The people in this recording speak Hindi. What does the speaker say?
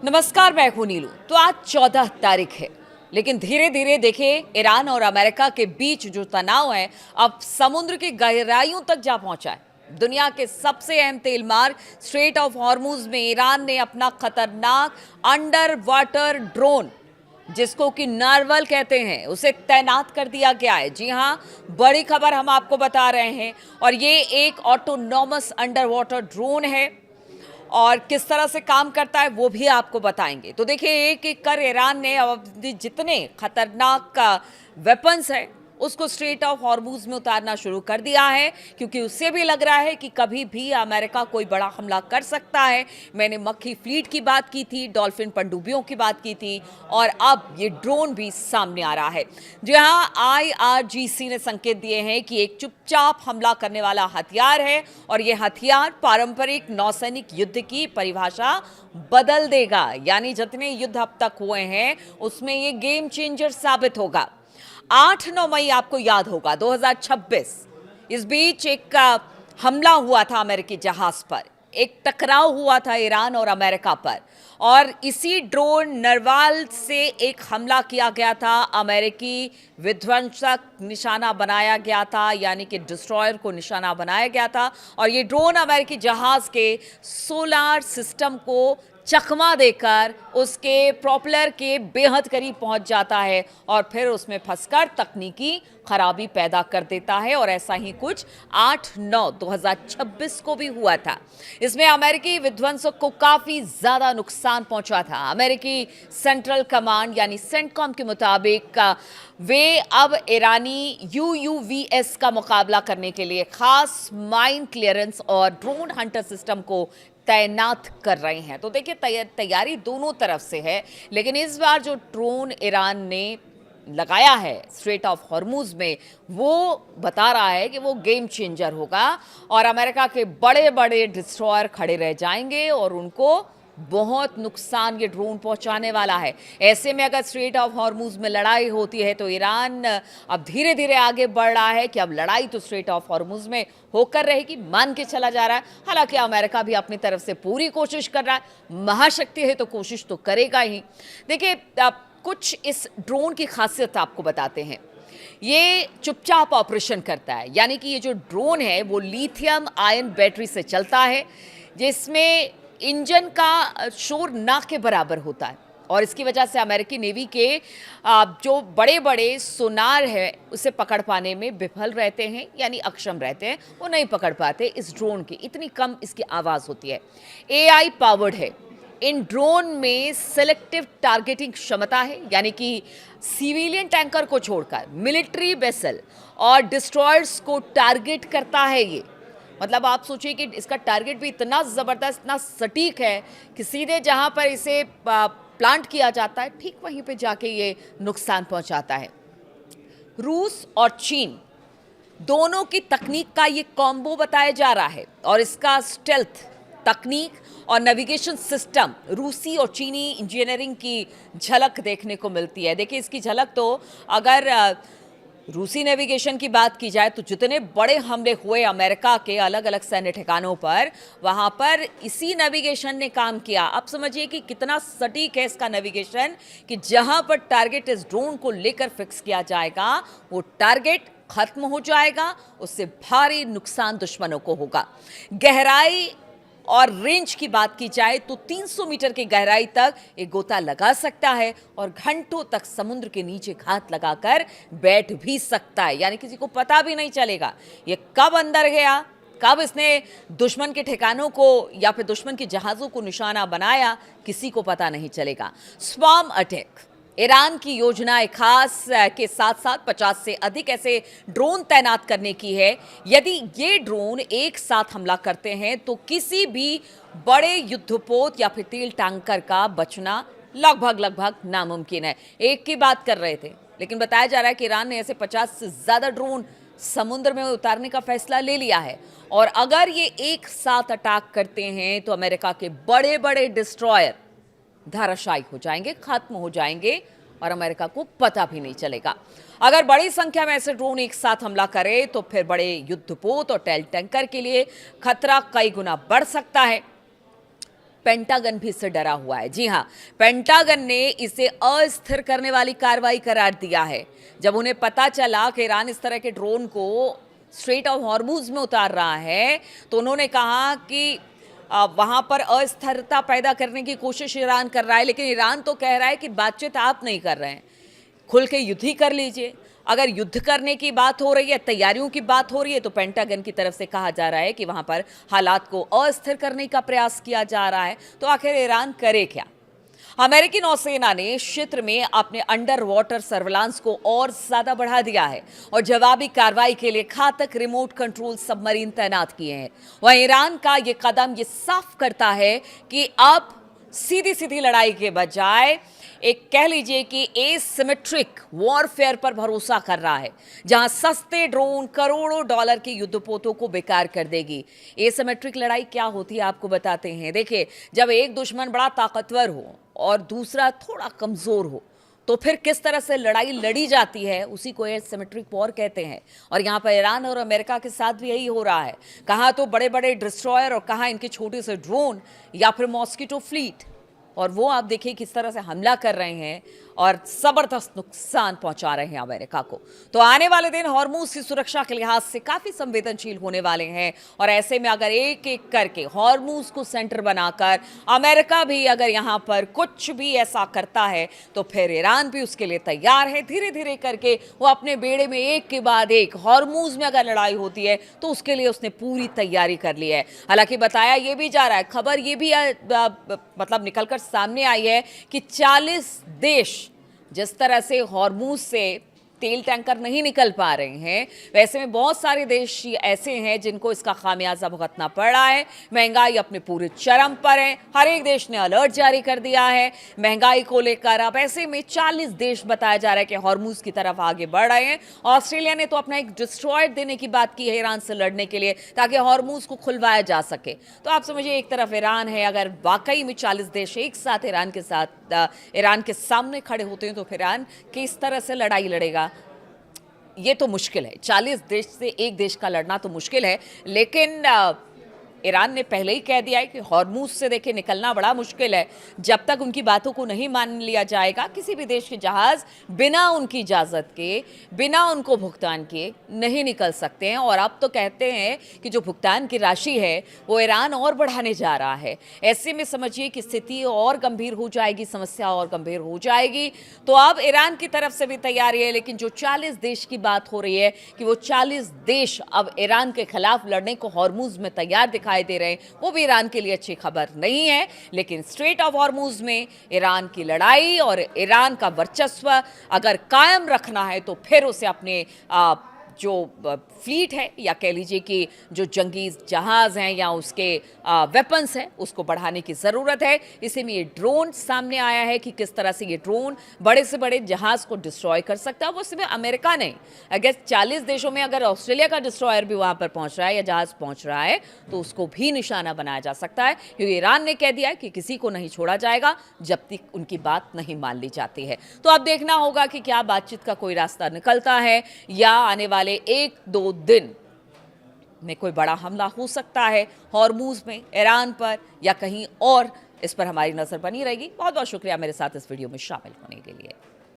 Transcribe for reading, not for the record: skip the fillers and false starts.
नमस्कार, मैं हूं नीलू। तो आज 14 तारीख है, लेकिन धीरे धीरे देखिए ईरान और अमेरिका के बीच जो तनाव है अब समुद्र की गहराइयों तक जा पहुंचा है। दुनिया के सबसे अहम तेल मार्ग स्ट्रेट ऑफ हॉर्मुज में ईरान ने अपना खतरनाक अंडर वाटर ड्रोन, जिसको कि नार्वल कहते हैं, उसे तैनात कर दिया गया है। जी हां, बड़ी खबर हम आपको बता रहे हैं। और ये एक ऑटोनॉमस अंडर वाटर ड्रोन है और किस तरह से काम करता है वो भी आपको बताएंगे। तो देखिए, एक एक कर ईरान ने अब जितने खतरनाक वेपन्स है उसको स्ट्रेट ऑफ हॉर्मुज में उतारना शुरू कर दिया है, क्योंकि उससे भी लग रहा है कि कभी भी अमेरिका कोई बड़ा हमला कर सकता है। मैंने मक्खी फ्लीट की बात की थी, डॉल्फिन पनडुब्बियों की बात की थी, और अब ये ड्रोन भी सामने आ रहा है। जी हाँ, IRGC ने संकेत दिए हैं कि एक चुपचाप हमला करने वाला हथियार है और ये हथियार पारंपरिक नौसैनिक युद्ध की परिभाषा बदल देगा। यानी जितने युद्ध अब तक हुए हैं उसमें ये गेम चेंजर साबित होगा। 8-9 मई आपको याद होगा 2026, इस बीच एक हमला हुआ था अमेरिकी जहाज पर, एक टकराव हुआ था ईरान और अमेरिका पर, और इसी ड्रोन नरवाल से एक हमला किया गया था। अमेरिकी विध्वंसक निशाना बनाया गया था, यानी कि डिस्ट्रॉयर को निशाना बनाया गया था, और ये ड्रोन अमेरिकी जहाज के सोलार सिस्टम को चकमा देकर उसके प्रोपेलर के बेहद करीब पहुंच जाता है और फिर उसमें फंसकर तकनीकी खराबी पैदा कर देता है। और ऐसा ही कुछ 8-9-2026 को भी हुआ था। इसमें अमेरिकी विध्वंसक को काफी ज्यादा नुकसान पहुंचा था। अमेरिकी सेंट्रल कमांड यानी सेंटकॉम के मुताबिक वे अब ईरानी UUVs का मुकाबला करने के लिए खास माइन क्लियरेंस और ड्रोन हंटर सिस्टम को तैनात कर रहे हैं। तो देखिए, तैयारी दोनों तरफ से है, लेकिन इस बार जो ड्रोन ईरान ने लगाया है स्ट्रेट ऑफ हॉर्मुज में, वो बता रहा है कि वो गेम चेंजर होगा और अमेरिका के बड़े बड़े डिस्ट्रॉयर खड़े रह जाएंगे और उनको बहुत नुकसान ये ड्रोन पहुंचाने वाला है। ऐसे में अगर स्ट्रेट ऑफ हॉर्मुज में लड़ाई होती है तो ईरान अब धीरे धीरे आगे बढ़ रहा है कि अब लड़ाई तो स्ट्रेट ऑफ हॉर्मुज में होकर रहेगी, मान के चला जा रहा है। हालांकि अमेरिका भी अपनी तरफ से पूरी कोशिश कर रहा है, महाशक्ति है तो कोशिश तो करेगा ही। देखिए, कुछ इस ड्रोन की खासियत आपको बताते हैं। ये चुपचाप ऑपरेशन करता है, यानी कि ये जो ड्रोन है वो लिथियम आयन बैटरी से चलता है, जिसमें इंजन का शोर ना के बराबर होता है, और इसकी वजह से अमेरिकी नेवी के जो बड़े बड़े सोनार है उसे पकड़ पाने में विफल रहते हैं, यानी अक्षम रहते हैं, वो नहीं पकड़ पाते इस ड्रोन की, इतनी कम इसकी आवाज़ होती है। AI पावर्ड है। इन ड्रोन में सेलेक्टिव टारगेटिंग क्षमता है, यानी कि सिविलियन टैंकर को छोड़कर मिलिट्री वेसल और डिस्ट्रॉयर्स को टारगेट करता है ये। मतलब आप सोचिए कि इसका टारगेट भी इतना ज़बरदस्त, इतना सटीक है कि सीधे जहां पर इसे प्लांट किया जाता है ठीक वहीं पे जाके ये नुकसान पहुंचाता है। रूस और चीन दोनों की तकनीक का ये कॉम्बो बताया जा रहा है, और इसका स्टेल्थ तकनीक और नेविगेशन सिस्टम, रूसी और चीनी इंजीनियरिंग की झलक देखने को मिलती है। देखिए, इसकी झलक तो अगर रूसी नेविगेशन की बात की जाए तो जितने बड़े हमले हुए अमेरिका के अलग अलग सैन्य ठिकानों पर, वहां पर इसी नेविगेशन ने काम किया। अब समझिए कि कितना सटीक है इसका नेविगेशन, कि जहां पर टारगेट इस ड्रोन को लेकर फिक्स किया जाएगा वो टारगेट खत्म हो जाएगा, उससे भारी नुकसान दुश्मनों को होगा। गहराई और रेंज की बात की जाए तो 300 मीटर की गहराई तक एक गोता लगा सकता है और घंटों तक समुद्र के नीचे घात लगाकर बैठ भी सकता है, यानी किसी को पता भी नहीं चलेगा ये कब अंदर गया, कब इसने दुश्मन के ठिकानों को या फिर दुश्मन के जहाज़ों को निशाना बनाया, किसी को पता नहीं चलेगा। स्वॉर्म अटैक, ईरान की योजना एक खास के साथ साथ 50 से अधिक ऐसे ड्रोन तैनात करने की है। यदि ये ड्रोन एक साथ हमला करते हैं तो किसी भी बड़े युद्धपोत या फिर तेल टैंकर का बचना लगभग नामुमकिन है। एक की बात कर रहे थे, लेकिन बताया जा रहा है कि ईरान ने ऐसे 50 से ज़्यादा ड्रोन समुद्र में उतारने का फैसला ले लिया है, और अगर ये एक साथ अटैक करते हैं तो अमेरिका के बड़े बड़े डिस्ट्रॉयर धाराशायी हो जाएंगे, खत्म हो जाएंगे, और अमेरिका को पता भी नहीं चलेगा। अगर बड़ी संख्या में ऐसे ड्रोन एक साथ हमला करे तो फिर बड़े युद्धपोत और तेल टैंकर के लिए खतरा कई गुना बढ़ सकता है। पेंटागन भी इससे डरा हुआ है। जी हाँ, पेंटागन ने इसे अस्थिर करने वाली कार्रवाई करार दिया है। जब उन्हें पता चला कि ईरान इस तरह के ड्रोन को स्ट्रेट ऑफ हॉर्मुज में उतार रहा है, तो उन्होंने कहा कि वहां पर अस्थिरता पैदा करने की कोशिश ईरान कर रहा है। लेकिन ईरान तो कह रहा है कि बातचीत आप नहीं कर रहे हैं, खुल के युद्ध ही कर लीजिए। अगर युद्ध करने की बात हो रही है, तैयारियों की बात हो रही है, तो पेंटागन की तरफ से कहा जा रहा है कि वहां पर हालात को अस्थिर करने का प्रयास किया जा रहा है। तो आखिर ईरान करे क्या? अमेरिकी नौसेना ने क्षेत्र में अपने अंडर वाटर सर्विलांस को और ज्यादा बढ़ा दिया है और जवाबी कार्रवाई के लिए घातक रिमोट कंट्रोल सबमरीन तैनात किए हैं। वहीं ईरान का यह कदम यह साफ करता है कि अब सीधी सीधी लड़ाई के बजाय एक कह लीजिए कि एसिमेट्रिक वॉरफेयर पर भरोसा कर रहा है, जहां सस्ते ड्रोन करोड़ों डॉलर के युद्धपोतों को बेकार कर देगी। एसिमेट्रिक लड़ाई क्या होती है आपको बताते हैं। देखिए, जब एक दुश्मन बड़ा ताकतवर हो और दूसरा थोड़ा कमजोर हो, तो फिर किस तरह से लड़ाई लड़ी जाती है, उसी को एसिमेट्रिक वॉर कहते हैं। और यहाँ पर ईरान और अमेरिका के साथ भी यही हो रहा है। कहाँ तो बड़े बड़े डिस्ट्रॉयर और कहाँ इनके छोटे से ड्रोन या फिर मॉस्किटो फ्लीट, और वो आप देखिए किस तरह से हमला कर रहे हैं और जबरदस्त नुकसान पहुंचा रहे हैं अमेरिका को। तो आने वाले दिन हॉर्मुज की सुरक्षा के लिहाज से काफी संवेदनशील होने वाले हैं। और ऐसे में अगर एक एक करके हॉर्मुज को सेंटर बनाकर अमेरिका भी अगर यहां पर कुछ भी ऐसा करता है, तो फिर ईरान भी उसके लिए तैयार है। धीरे धीरे करके वो अपने बेड़े में एक के बाद एक, हॉर्मुज में अगर लड़ाई होती है तो उसके लिए उसने पूरी तैयारी कर ली है। हालांकि बताया ये भी जा रहा है, खबर ये भी मतलब निकलकर सामने आई है कि 40 देश जिस तरह से हॉर्मुज से तेल टैंकर नहीं निकल पा रहे हैं, वैसे में बहुत सारे देश ऐसे हैं जिनको इसका खामियाजा भुगतना पड़ रहा है। महंगाई अपने पूरे चरम पर है, हर एक देश ने अलर्ट जारी कर दिया है महंगाई को लेकर। अब ऐसे में 40 देश बताया जा रहा है कि हॉर्मुज की तरफ आगे बढ़ रहे हैं। ऑस्ट्रेलिया ने तो अपना एक डिस्ट्रॉयर देने की बात की है ईरान से लड़ने के लिए, ताकि हॉर्मुज को खुलवाया जा सके। तो आप समझिए, एक तरफ ईरान है, अगर वाकई में 40 देश एक साथ ईरान के सामने खड़े होते हैं, तो फिर ईरान किस तरह से लड़ाई लड़ेगा, ये तो मुश्किल है। 40 देश से एक देश का लड़ना तो मुश्किल है। लेकिन ईरान ने पहले ही कह दिया है कि हॉर्मुज से देखिए निकलना बड़ा मुश्किल है। जब तक उनकी बातों को नहीं मान लिया जाएगा, किसी भी देश के जहाज बिना उनकी इजाज़त के, बिना उनको भुगतान किए नहीं निकल सकते हैं। और अब तो कहते हैं कि जो भुगतान की राशि है वो ईरान और बढ़ाने जा रहा है। ऐसे में समझिए कि स्थिति और गंभीर हो जाएगी, समस्या और गंभीर हो जाएगी। तो अब ईरान की तरफ से भी तैयारी है, लेकिन जो 40 देश की बात हो रही है कि वो 40 देश अब ईरान के खिलाफ लड़ने को हॉर्मुज में तैयार दिखाई दे रहे हैं, वो भी ईरान के लिए अच्छी खबर नहीं है। लेकिन स्ट्रेट ऑफ हॉर्मुज में ईरान की लड़ाई और ईरान का वर्चस्व अगर कायम रखना है, तो फिर उसे अपने जो फ्लीट है, या कह लीजिए कि जो जंगी जहाज़ हैं या उसके वेपन्स हैं, उसको बढ़ाने की ज़रूरत है। इसी में ये ड्रोन सामने आया है कि किस तरह से ये ड्रोन बड़े से बड़े जहाज़ को डिस्ट्रॉय कर सकता है। वो सिर्फ अमेरिका नहीं, अगर 40 देशों में अगर ऑस्ट्रेलिया का डिस्ट्रॉयर भी वहाँ पर पहुँच रहा है या जहाज़ पहुँच रहा है, तो उसको भी निशाना बनाया जा सकता है। क्योंकि ईरान ने कह दिया है कि किसी को नहीं छोड़ा जाएगा जब तक उनकी बात नहीं मान ली जाती है। तो अब देखना होगा कि क्या बातचीत का कोई रास्ता निकलता है, या आने वाले 1-2 दिन में कोई बड़ा हमला हो सकता है हॉर्मुज में, ईरान पर या कहीं और। इस पर हमारी नजर बनी रहेगी। बहुत बहुत शुक्रिया मेरे साथ इस वीडियो में शामिल होने के लिए।